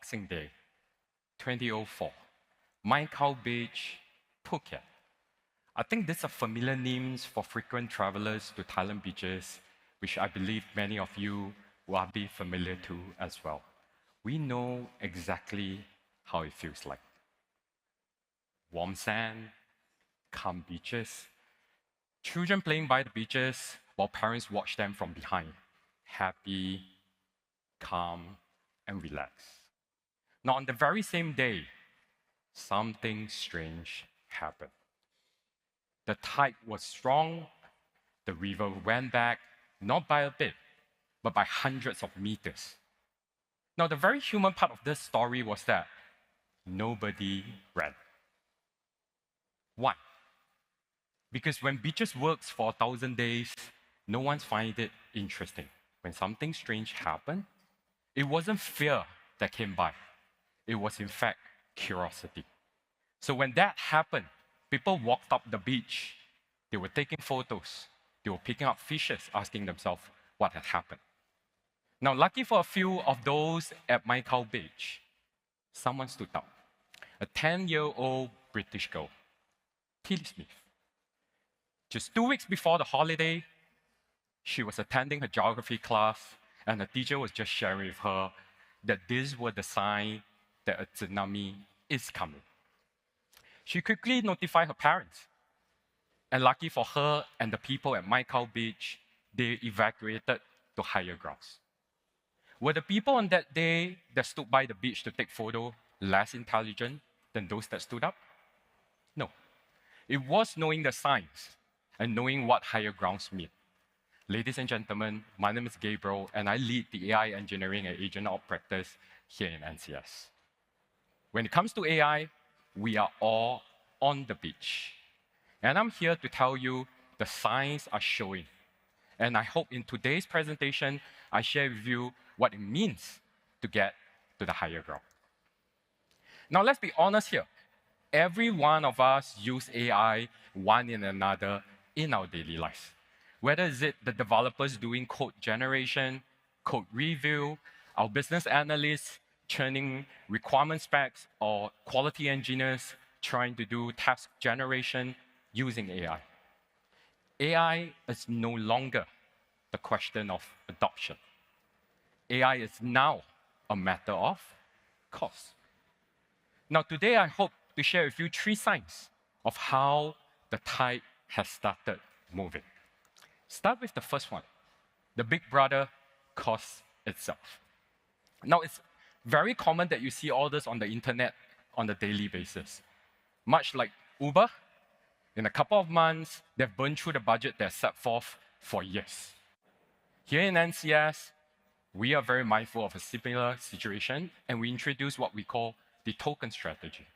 Boxing Day, 2004, Mai Khao Beach, Phuket. I think these are familiar names for frequent travelers to Thailand beaches, which I believe many of you will be familiar to as well. We know exactly how it feels like. Warm sand, calm beaches, children playing by the beaches while parents watch them from behind, happy, calm, and relaxed. Now, on the very same day, something strange happened. The tide was strong, the river went back, not by a bit, but by hundreds of meters. Now, the very human part of this story was that nobody ran. Why? Because when beaches works for 1,000 days, no one finds it interesting. When something strange happened, it wasn't fear that came by. It was, in fact, curiosity. So when that happened, people walked up the beach. They were taking photos. They were picking up fishes, asking themselves what had happened. Now, lucky for a few of those at Mai Khao Beach, someone stood up. A 10-year-old British girl, Tilly Smith. Just 2 weeks before the holiday, she was attending her geography class, and the teacher was just sharing with her that these were the signs that a tsunami is coming. She quickly notified her parents. And lucky for her and the people at Mai Khao Beach, they evacuated to higher grounds. Were the people on that day that stood by the beach to take photo less intelligent than those that stood up? No. It was knowing the signs and knowing what higher grounds mean. Ladies and gentlemen, my name is Gabriel, and I lead the AI engineering and agent ops practice here in NCS. When it comes to AI, we are all on the beach. And I'm here to tell you the signs are showing. And I hope in today's presentation, I share with you what it means to get to the higher ground. Now, let's be honest here. Every one of us use AI one in another in our daily life. Whether is it the developers doing code generation, code review, our business analysts churning requirement specs, or quality engineers trying to do task generation using AI. AI is no longer the question of adoption. AI is now a matter of cost. Now, today I hope to share with you 3 signs of how the tide has started moving. Start with the first one. The big brother costs itself. Now, it's very common that you see all this on the internet on a daily basis. Much like Uber, in a couple of months, they've burned through the budget they've set forth for years. Here in NCS, we are very mindful of a similar situation, and we introduce what we call the token strategy.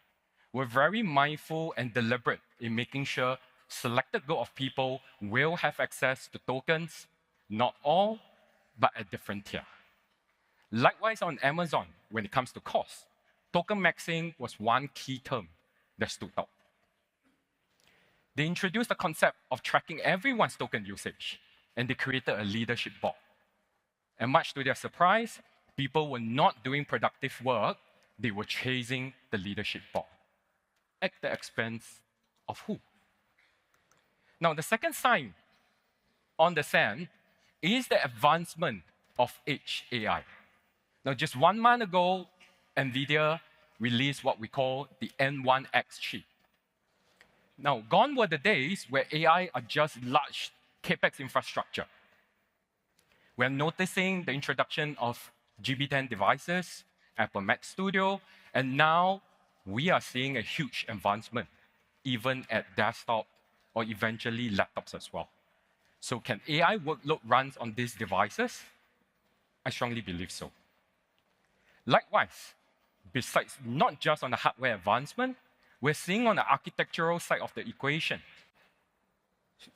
We're very mindful and deliberate in making sure selected group of people will have access to tokens, not all, but at different tier. Likewise, on Amazon, when it comes to cost, token maxing was one key term that stood out. They introduced the concept of tracking everyone's token usage, and they created a leadership board. And much to their surprise, people were not doing productive work, they were chasing the leadership board. At the expense of who? Now, the second sign on the sand is the advancement of edge AI. Now, just 1 month ago, NVIDIA released what we call the N1X chip. Now, gone were the days where AI are just large CapEx infrastructure. We're noticing the introduction of GB10 devices, Apple Mac Studio, and now we are seeing a huge advancement, even at desktop or eventually laptops as well. So can AI workload runs on these devices? I strongly believe so. Likewise, besides not just on the hardware advancement, we're seeing on the architectural side of the equation,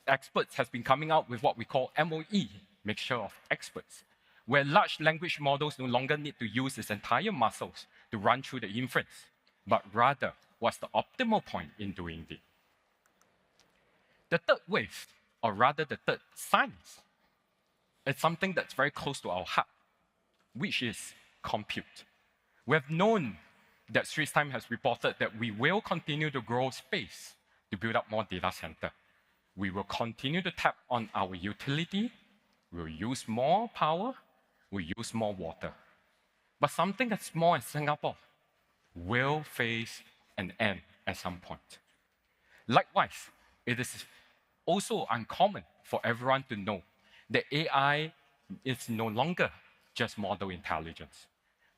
experts have been coming out with what we call MOE, mixture of experts, where large language models no longer need to use its entire muscles to run through the inference, but rather what's the optimal point in doing it. The third wave, or rather the third science, is something that's very close to our heart, which is compute. We have known that Straits Times has reported that we will continue to grow space to build up more data center. We will continue to tap on our utility. We'll use more power. We'll use more water. But something as small as Singapore will face an end at some point. Likewise, it is also uncommon for everyone to know that AI is no longer just model intelligence.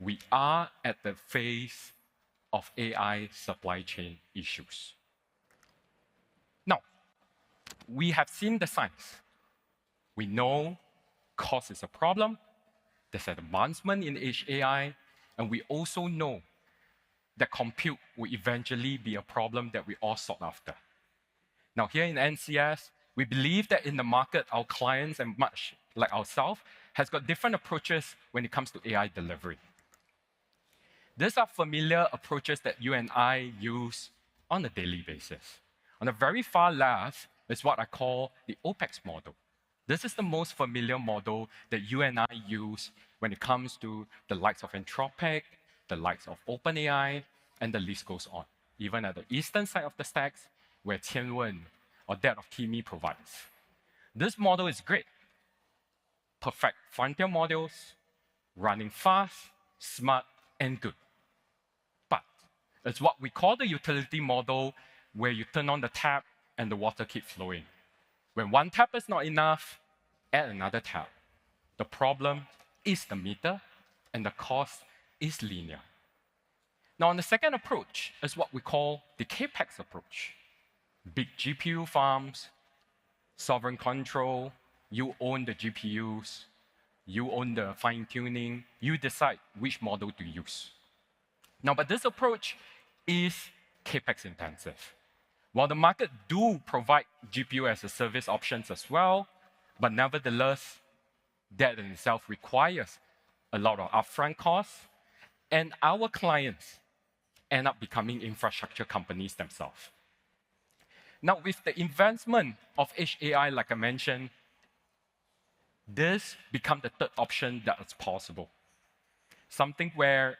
We are at the phase of AI supply chain issues. Now, we have seen the signs. We know cost is a problem. There's an advancement in edge AI, and we also know that compute will eventually be a problem that we all sought after. Now, here in NCS, we believe that in the market, our clients, and much like ourselves, has got different approaches when it comes to AI delivery. These are familiar approaches that you and I use on a daily basis. On the very far left is what I call the OPEX model. This is the most familiar model that you and I use when it comes to the likes of Anthropic, the likes of OpenAI, and the list goes on. Even at the eastern side of the stacks, where Tianwen or that of Kimi provides. This model is great. Perfect frontier models, running fast, smart, and good. But it's what we call the utility model, where you turn on the tap and the water keeps flowing. When one tap is not enough, add another tap. The problem is the meter, and the cost is linear. Now, on the second approach is what we call the CAPEX approach. Big GPU farms, sovereign control, you own the GPUs, you own the fine-tuning, you decide which model to use. Now, but this approach is CAPEX intensive. While the market do provide GPU as a service options as well, but nevertheless, that in itself requires a lot of upfront costs, and our clients end up becoming infrastructure companies themselves. Now, with the advancement of edge AI, like I mentioned, this becomes the third option that is possible. Something where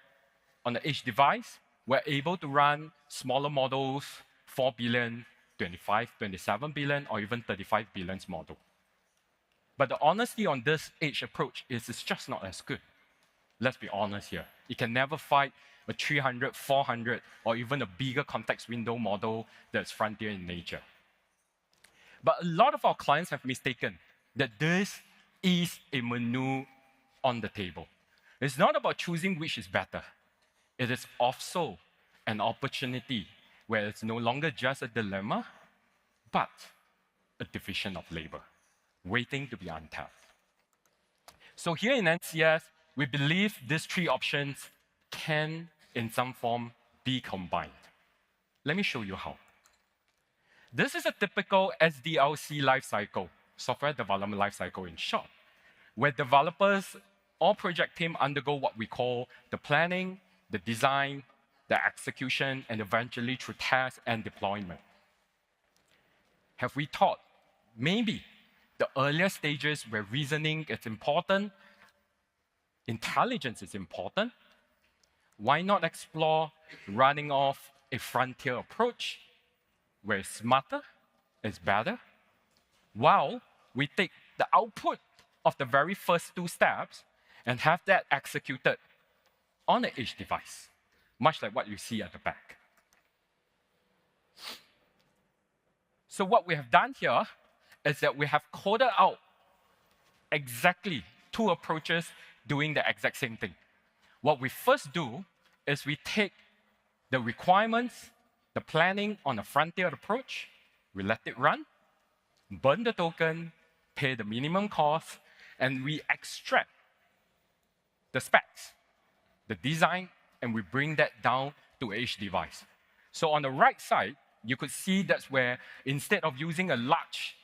on the edge device, we're able to run smaller models, 4 billion, 25, 27 billion, or even 35 billion model. But the honesty on this edge approach is it's just not as good. Let's be honest here. It can never fight a 300, 400, or even a bigger context window model that's frontier in nature. But a lot of our clients have mistaken that this is a menu on the table. It's not about choosing which is better. It is also an opportunity where it's no longer just a dilemma, but a division of labor, waiting to be untapped. So here in NCS, we believe these three options can, in some form, be combined. Let me show you how. This is a typical SDLC lifecycle, software development lifecycle in short, where developers or project team undergo what we call the planning, the design, the execution, and eventually through test and deployment. Have we thought maybe the earlier stages where reasoning is important, intelligence is important, why not explore running off a frontier approach where smarter is better, while we take the output of the very first two steps and have that executed on the edge device, much like what you see at the back. So what we have done here is that we have coded out exactly two approaches doing the exact same thing. What we first do is we take the requirements, the planning on a frontier approach, we let it run, burn the token, pay the minimum cost, and we extract the specs, the design, and we bring that down to edge device. So on the right side, you could see that's where instead of using a large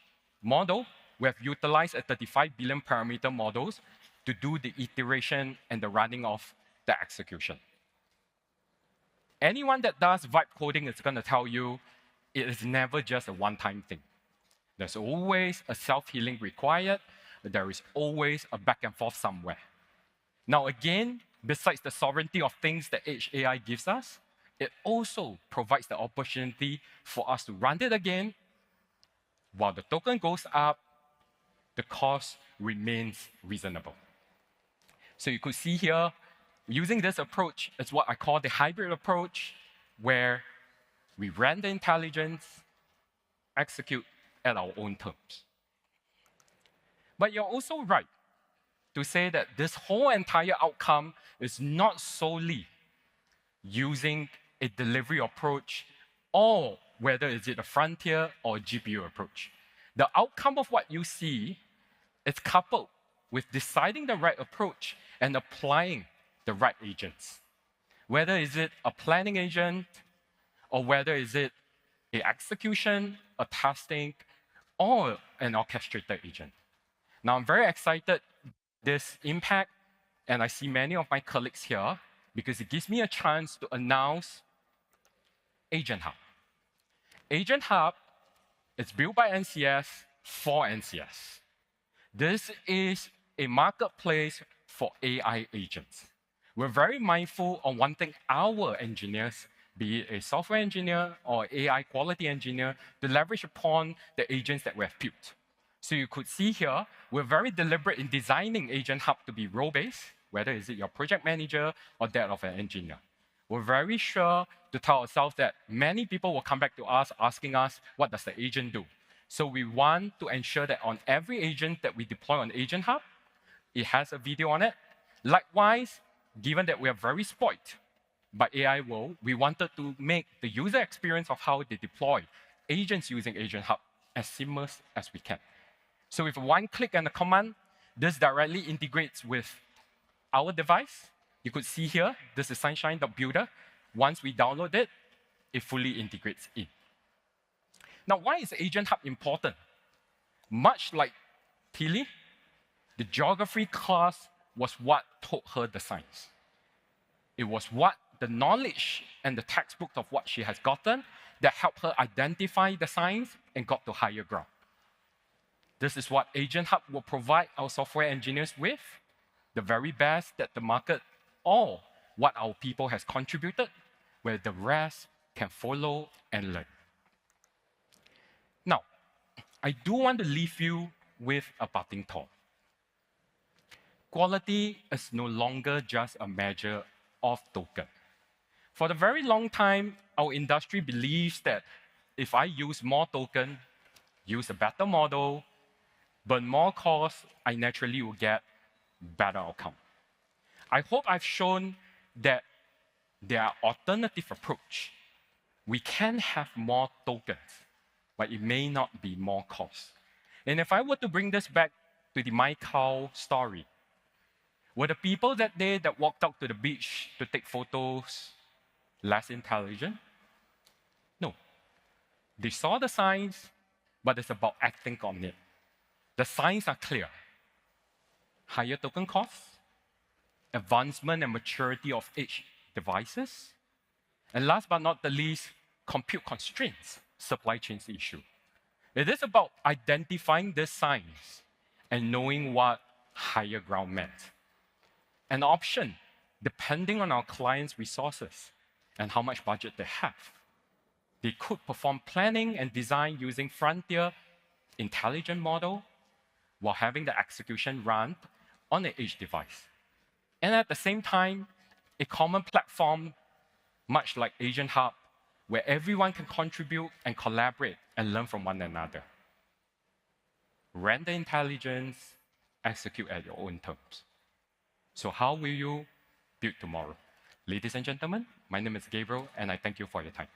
model, we have utilized a 35 billion parameter models to do the iteration and the running of the execution. Anyone that does vibe coding is going to tell you it is never just a one-time thing. There's always a self-healing required. There is always a back and forth somewhere. Now again, besides the sovereignty of things that Edge AI gives us, it also provides the opportunity for us to run it again. While the token goes up, the cost remains reasonable. So you could see here, using this approach is what I call the hybrid approach, where we render intelligence, execute at our own terms. But you're also right to say that this whole entire outcome is not solely using a delivery approach, or whether is it a frontier or a GPU approach. The outcome of what you see is coupled with deciding the right approach and applying the right agents. Whether is it a planning agent, or whether is it an execution, a testing, or an orchestrated agent. Now, I'm very excited this impact, and I see many of my colleagues here, because it gives me a chance to announce Agent Hub. Agent Hub is built by NCS for NCS. This is a marketplace for AI agents. We're very mindful of wanting our engineers, be it a software engineer or AI quality engineer, to leverage upon the agents that we have built. So you could see here, we're very deliberate in designing Agent Hub to be role-based, whether is it your project manager or that of an engineer. We're very sure to tell ourselves that many people will come back to us asking us, what does the agent do? So we want to ensure that on every agent that we deploy on Agent Hub, it has a video on it. Likewise, given that we are very spoiled by AI world, we wanted to make the user experience of how they deploy agents using Agent Hub as seamless as we can. So with one click and a command, this directly integrates with our device. You could see here, this is sunshine.builder. Once we download it, it fully integrates in. Now, why is Agent Hub important? Much like Tilly, the geography class was what taught her the science. It was what the knowledge and the textbook of what she has gotten that helped her identify the science and got to higher ground. This is what Agent Hub will provide our software engineers with, the very best that the market or what our people has contributed, where the rest can follow and learn. Now, I do want to leave you with a parting thought. Quality is no longer just a measure of token. For a very long time, our industry believes that if I use more token, use a better model, burn more cost, I naturally will get better outcome. I hope I've shown that there are alternative approach. We can have more tokens, but it may not be more cost. And if I were to bring this back to the My Cow story, were the people that day that walked out to the beach to take photos less intelligent? No. They saw the signs, but it's about acting on it. The signs are clear. Higher token costs, advancement and maturity of edge devices, and last but not the least, compute constraints, supply chain issue. It is about identifying these signs and knowing what higher ground meant. An option, depending on our clients' resources and how much budget they have. They could perform planning and design using frontier intelligent model while having the execution run on an edge device. And at the same time, a common platform, much like Agent Hub, where everyone can contribute and collaborate and learn from one another. Render intelligence, execute at your own terms. So how will you build tomorrow? Ladies and gentlemen, my name is Gabriel, and I thank you for your time.